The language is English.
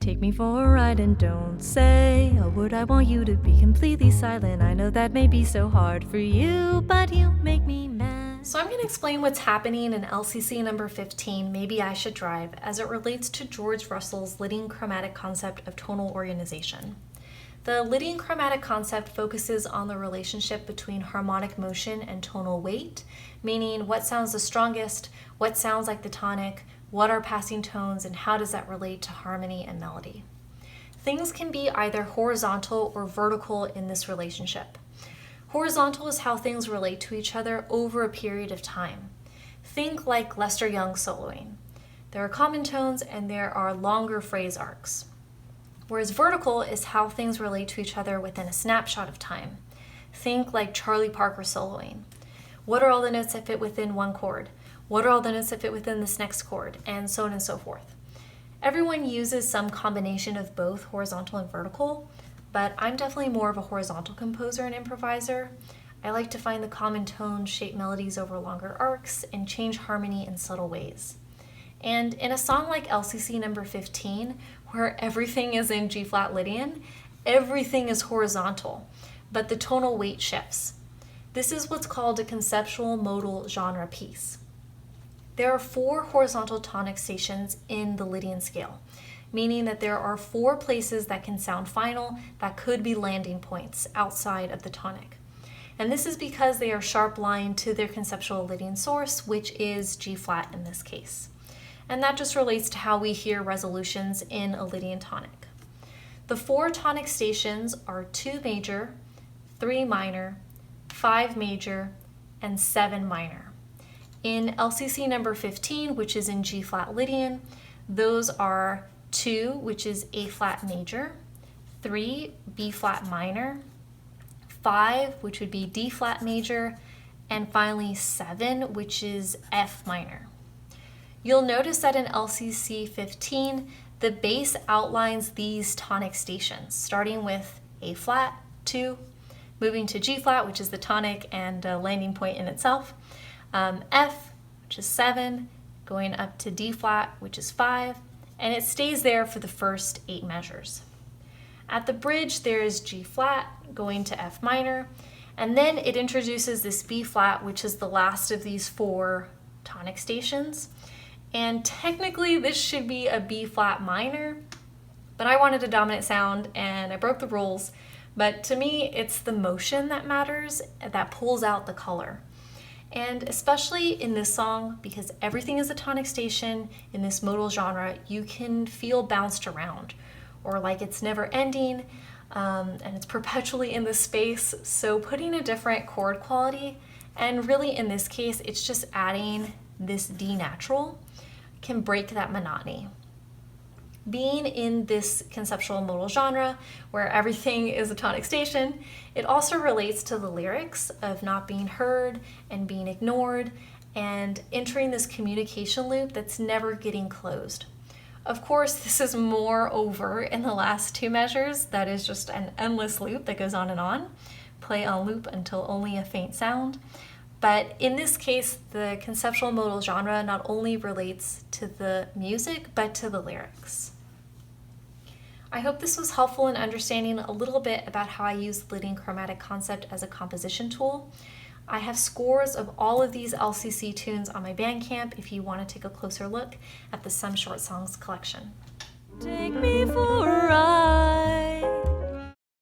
Take me for a ride and don't say a word. I want you to be completely silent. I know that may be so hard for you, but you make me mad. So I'm going to explain what's happening in LCC number 15, Maybe I Should Drive, as it relates to George Russell's Lydian chromatic concept of tonal organization. The Lydian chromatic concept focuses on the relationship between harmonic motion and tonal weight, meaning what sounds the strongest, what sounds like the tonic, what are passing tones, and how does that relate to harmony and melody. Things can be either horizontal or vertical in this relationship. Horizontal is how things relate to each other over a period of time. Think like Lester Young soloing. There are common tones and there are longer phrase arcs. Whereas vertical is how things relate to each other within a snapshot of time. Think like Charlie Parker soloing. What are all the notes that fit within one chord? What are all the notes that fit within this next chord? And so on and so forth. Everyone uses some combination of both horizontal and vertical, but I'm definitely more of a horizontal composer and improviser. I like to find the common tones, shape melodies over longer arcs, and change harmony in subtle ways. And in a song like LCC number 15, where everything is in G-flat Lydian, everything is horizontal, but the tonal weight shifts. This is what's called a conceptual modal genre piece. There are 4 horizontal tonic stations in the Lydian scale, meaning that there are 4 places that can sound final that could be landing points outside of the tonic. And this is because they are sharp lined to their conceptual Lydian source, which is G-flat in this case. And that just relates to how we hear resolutions in a Lydian tonic. The 4 tonic stations are 2 major, 3 minor, 5 major, and 7 minor. In LCC number 15, which is in G-flat Lydian, those are 2, which is A-flat major, 3, B-flat minor, 5, which would be D-flat major, and finally 7, which is F minor. You'll notice that in LCC 15, the bass outlines these tonic stations, starting with A-flat, 2, moving to G-flat, which is the tonic and a landing point in itself, F, which is 7, going up to D-flat, which is 5, and it stays there for the first 8 measures. At the bridge, there is G-flat going to F minor, and then it introduces this B-flat, which is the last of these 4 tonic stations. And technically this should be a B-flat minor, but I wanted a dominant sound and I broke the rules. But to me, it's the motion that matters, that pulls out the color. And especially in this song, because everything is a tonic station in this modal genre, you can feel bounced around or like it's never ending and it's perpetually in this space. So putting a different chord quality, and really in this case, it's just adding this D natural, can break that monotony. Being in this conceptual modal genre where everything is a tonic station, it also relates to the lyrics of not being heard and being ignored and entering this communication loop that's never getting closed. Of course, this is more over in the last 2 measures. That is just an endless loop that goes on, play on loop until only a faint sound. But in this case, the conceptual modal genre not only relates to the music, but to the lyrics. I hope this was helpful in understanding a little bit about how I use the Lydian chromatic concept as a composition tool. I have scores of all of these LCC tunes on my Bandcamp if you want to take a closer look at the Some Short Songs collection. Take me for